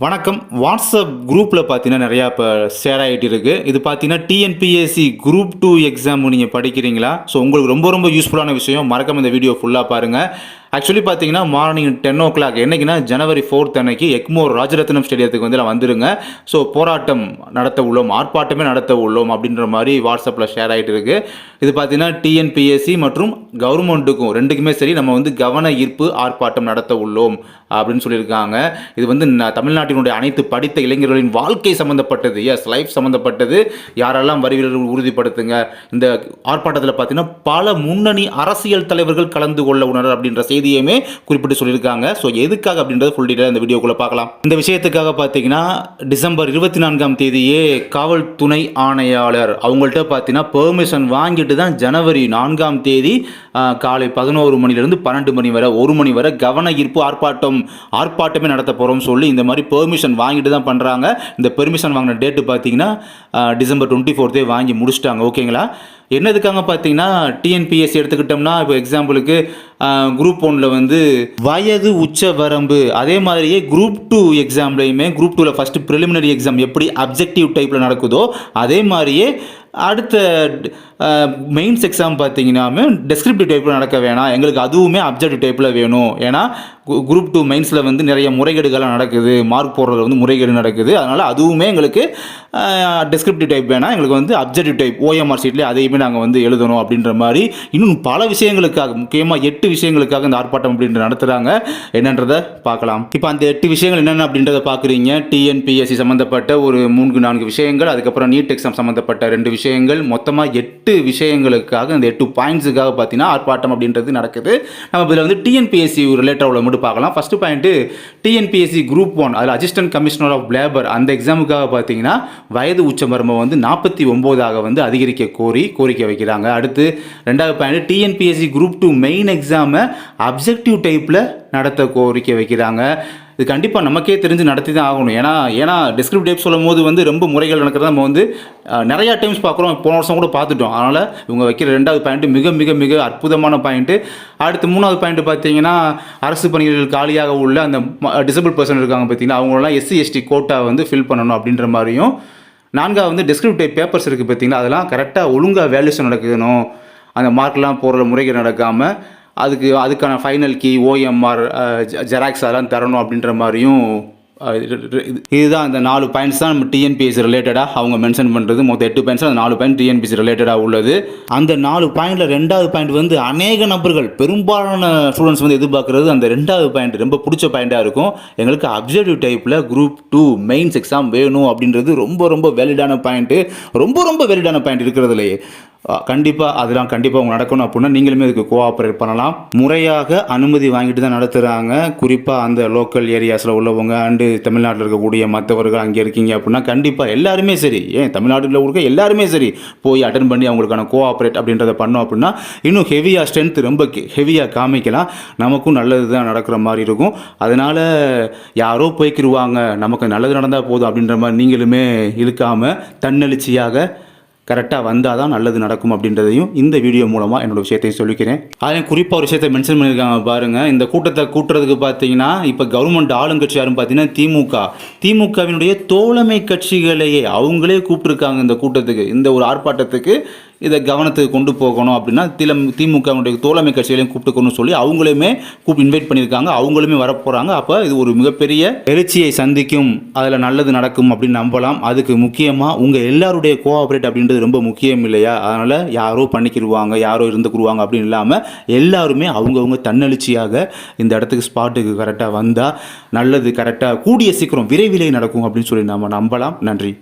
வணக்கம். வாட்ஸ்அப் குரூப்பில் பார்த்தீங்கன்னா நிறையா இப்போ ஷேர் ஆகிட்டு இருக்குது. இது பார்த்தீங்கன்னா டிஎன்பிஎஸ்சி குரூப் 2 எக்ஸாம் நீங்கள் படிக்கிறீங்களா? ஸோ உங்களுக்கு ரொம்ப ரொம்ப யூஸ்ஃபுல்லான விஷயம். மறக்காம இந்த வீடியோ ஃபுல்லாக பாருங்கள். ஆக்சுவலி பார்த்தீங்கன்னா மார்னிங் 10 o'clock என்னைக்குன்னா ஜனவரி 4th அன்னைக்கு எக்மோர் ராஜரத்னம் ஸ்டேடியத்துக்கு வந்து வந்துருங்க. ஸோ போராட்டம் நடத்த உள்ளோம், ஆர்ப்பாட்டமே நடத்த உள்ளோம் அப்படின்ற மாதிரி வாட்ஸ்அப்பில் ஷேர் ஆகிட்டு இருக்குது. இது பார்த்தீங்கன்னா டிஎன்பிஎஸ்சி மற்றும் கவர்மெண்ட்டுக்கும் ரெண்டுக்குமே சரி நம்ம வந்து கவன ஈர்ப்பு ஆர்ப்பாட்டம் நடத்த உள்ளோம் அப்படின்னு சொல்லியிருக்காங்க. இது வந்து தமிழ்நாட்டினுடைய அனைத்து படித்த இளைஞர்களின் வாழ்க்கை சம்மந்தப்பட்டது, லைஃப் சம்மந்தப்பட்டது. யாரெல்லாம் வருவீர்கள் உறுதிப்படுத்துங்க. இந்த ஆர்ப்பாட்டத்தில் பார்த்தீங்கன்னா பல முன்னணி அரசியல் தலைவர்கள் கலந்து கொள்ள உள்ளனர் அப்படின்ற செய்தியுமே குறிப்பிட்டு சொல்லியிருக்காங்க. ஸோ எதுக்காக அப்படின்றது ஃபுல் டீட்டெயில் இந்த வீடியோக்குள்ள பார்க்கலாம். இந்த விஷயத்துக்காக பார்த்தீங்கன்னா டிசம்பர் 24ஆம் தேதியே காவல் துணை ஆணையாளர் அவங்கள்ட்ட பார்த்தீங்கன்னா பெர்மிஷன் வாங்கிட்டு தான் ஜனவரி 4ஆம் தேதி காலை 11 மணிலிருந்து 12 மணி வரை 1 மணி வரை கவன ஈர்ப்பு ஆர்ப்பாட்டமே நடத்த போகிறோம் சொல்லி இந்த மாதிரி பெர்மிஷன் வாங்கிட்டு தான் பண்ணுறாங்க. இந்த பெர்மிஷன் வாங்கின டேட்டு பார்த்தீங்கன்னா டிசம்பர் 24 வாங்கி முடிச்சிட்டாங்க. ஓகேங்களா? என்னதுக்காக பார்த்தீங்கன்னா டிஎன்பிஎஸ்சி எடுத்துக்கிட்டோம்னா இப்போ எக்ஸாம்பிளுக்கு குரூப் 1ல் வந்து வயது உச்ச வரம்பு, அதே மாதிரியே குரூப் 2 எக்ஸாம்லையுமே குரூப் 2ல் ஃபஸ்ட்டு ப்ரிலிமினரி எக்ஸாம் எப்படி அப்ஜெக்டிவ் டைப்பில் நடக்குதோ அதே மாதிரியே அடுத்த மெயின்ஸ் எக்ஸாம் பார்த்தீங்கன்னாமே டெஸ்கிரிப்டிவ் டைப்பில் நடக்க வேணாம், எங்களுக்கு அதுவுமே அப்ஜெக்டிவ் டைப்பில் வேணும். ஏன்னா குரூப் 2 மெயின்ஸில் வந்து நிறைய முறைகேடுகள்லாம் நடக்குது, மார்க் போடுறதுல வந்து முறைகேடு நடக்குது. அதனால் அதுவுமே எங்களுக்கு டெஸ்கிரிப்டிவ் டைப் வேணாம், எங்களுக்கு வந்து அப்ஜெக்டிவ் டைப் ஓஎம்ஆர் ஷீட்லேயே அதையுமே நாங்கள் வந்து எழுதணும் அப்படின்ற மாதிரி இன்னும் பல விஷயங்களுக்காக, முக்கியமாக 8 விஷயங்களுக்காக இந்த ஆர்ப்பாட்டம் அப்படின்ற நடத்துகிறாங்க. என்னன்றதை பார்க்கலாம். இப்போ அந்த 8 விஷயங்கள் என்னென்ன அப்படின்றத பார்க்குறீங்க. டிஎன்பிஎஸ்சி சம்மந்தப்பட்ட ஒரு 3-4 விஷயங்கள், அதுக்கப்புறம் நீட் எக்ஸாம் சம்மந்தப்பட்ட 2 விஷயங்கள், மொத்தமாக 8 விஷயங்களுக்காக இந்த 8 பாயிண்ட்ஸுக்காக பார்த்தீங்கன்னா ஆர்ப்பாட்டம் அப்படின்றது நடக்குது. நம்ம இதில் வந்து டிஎன்பிஎஸ்சி ரிலேட்டட் உள்ள மட்டும் பார்க்கலாம். ஃபஸ்ட்டு பாயிண்ட்டு டிஎன்பிஎஸ்சி குரூப் 1 அதில் அசிஸ்டன்ட் கமிஷனர் ஆஃப் லேபர் அந்த எக்ஸாமுக்காக பார்த்தீங்கன்னா வயது உச்சவரம்பை வந்து 49 வந்து அதிகரிக்க கோரிக்கை வைக்கிறாங்க. அடுத்து 2வது பாயிண்ட் டிஎன்பிஎஸ்சி குரூப் 2 மெயின் எக்ஸாமை அப்ஜெக்டிவ் டைப்பில் நடத்த கோரிக்கை வைக்கிறாங்க. இது கண்டிப்பாக நமக்கே தெரிஞ்சு நடத்தி தான் ஆகணும். ஏன்னா டிஸ்கிரிப்டிவ் டைப் சொல்லும் போது வந்து ரொம்ப முறைகள் நடக்கிறத நம்ம வந்து நிறையா டைம்ஸ் பார்க்குறோம், போன வருஷம் கூட பார்த்துட்டோம். அதனால் இவங்க வைக்கிற 2வது பாயிண்ட்டு மிக மிக மிக அற்புதமான பாயிண்ட்டு. அடுத்து 3வது பாயிண்ட்டு பார்த்தீங்கன்னா அரசு பணிகளில் காலியாக உள்ள அந்த டிசபிள் பர்சன் இருக்காங்க பார்த்தீங்கன்னா அவங்களெல்லாம் SC/ST கோட்டா வந்து ஃபில் பண்ணணும் அப்படின்ற மாதிரியும். 4வது வந்து டிஸ்கிரிப்டிவ் டைப் பேப்பர்ஸ் இருக்குது பார்த்தீங்கன்னா அதெல்லாம் கரெக்டாக ஒழுங்காக வேல்யூஷன் நடக்கணும், அந்த மார்க்லாம் போடுற முறைகள் நடக்காமல் அதுக்கான ஃபைனல் கீ ஓஎம்ஆர் ஜெராக்ஸ் அதெல்லாம் தரணும் அப்படின்ற மாதிரியும். இதுதான் இந்த 4 பாயிண்ட்ஸ் தான் நம்ம டிஎன்பிஎஸ்சி ரிலேட்டடாக அவங்க மென்ஷன் பண்ணுறது. மொத்தம் 8 பாயிண்ட்ஸ், அந்த 4 பாயிண்ட் டிஎன்பிஎஸ்சி ரிலேட்டடாக உள்ளது. அந்த 4 பாயிண்டில் 2வது பாயிண்ட் வந்து அநேக நபர்கள் பெரும்பாலான ஸ்டூடெண்ட்ஸ் வந்து எதிர்பார்க்குறது அந்த 2வது பாயிண்ட் ரொம்ப பிடிச்ச பாயிண்ட்டாக இருக்கும். எங்களுக்கு அப்ஜெக்டிவ் டைப்பில் குரூப் 2 மெயின்ஸ் எக்ஸாம் வேணும் அப்படின்றது ரொம்ப ரொம்ப வேலிடான பாயிண்ட்டு, ரொம்ப வேலிடான பாயிண்ட் இருக்கிறதுலையே. அதெல்லாம் கண்டிப்பாக அவங்க நடக்கணும் அப்படின்னா நீங்களுமே இதுக்கு கோஆப்ரேட் பண்ணலாம். முறையாக அனுமதி வாங்கிட்டு தான் நடத்துகிறாங்க. குறிப்பாக அந்த லோக்கல் ஏரியாஸில் உள்ளவங்க அண்டு தமிழ்நாட்டில் இருக்கக்கூடிய மற்றவர்கள் அங்கே இருக்கீங்க அப்படின்னா கண்டிப்பாக எல்லாருமே சரி, தமிழ்நாட்டில் இருக்க எல்லாருமே சரி போய் அட்டன் பண்ணி அவங்களுக்கான கோஆப்ரேட் அப்படின்றத பண்ணோம் அப்படின்னா இன்னும் ஹெவியாக ஸ்ட்ரென்த் ரொம்ப ஹெவியாக காமிக்கலாம், நமக்கும் நல்லது தான் நடக்கிற மாதிரி இருக்கும். அதனால் யாரோ போய்க்கிருவாங்க, நமக்கு நல்லது நடந்தால் போதும் அப்படின்ற மாதிரி நீங்களுமே இழுக்காமல் தன்னெழுச்சியாக கரெக்டாக வந்தால் தான் நல்லது நடக்கும் அப்படின்றதையும் இந்த வீடியோ மூலமாக என்னோடய விஷயத்தையும் சொல்லிக்கிறேன். அதையும் குறிப்பாக ஒரு விஷயத்தை மென்ஷன் பண்ணியிருக்காங்க பாருங்கள். இந்த கூட்டத்தை கூட்டுறதுக்கு பார்த்தீங்கன்னா இப்போ கவர்மெண்ட் ஆளுங்கட்சி யாரும் பார்த்தீங்கன்னா திமுகவினுடைய தோழமை கட்சிகளையே அவங்களே கூப்பிட்டுருக்காங்க இந்த கூட்டத்துக்கு, இந்த ஒரு ஆர்ப்பாட்டத்துக்கு இதை கவனத்துக்கு கொண்டு போகணும் அப்படின்னா திமுகவுடைய தோழமை கட்சிகளையும் கூப்பிட்டுக்கணும்னு சொல்லி அவங்களுமே இன்வைட் பண்ணியிருக்காங்க. அவங்களுமே வரப்போகிறாங்க. அப்போ இது ஒரு மிகப்பெரிய எழுச்சியை சந்திக்கும், அதில் நல்லது நடக்கும் அப்படின்னு நம்பலாம். அதுக்கு முக்கியமாக உங்கள் எல்லாருடைய கோஆப்ரேட் அப்படின்றது ரொம்ப முக்கியம் இல்லையா? அதனால் யாரோ பண்ணிக்கிடுவாங்க, யாரோ இருந்துக்குருவாங்க அப்படின்னு இல்லாமல் எல்லாருமே அவங்கவுங்க தன்னெழுச்சியாக இந்த இடத்துக்கு ஸ்பாட்டுக்கு கரெக்டாக வந்தால் நல்லது கரெக்டாக கூடிய சீக்கிரம் விரைவிலே நடக்கும் அப்படின்னு சொல்லி நம்ம நம்பலாம். நன்றி.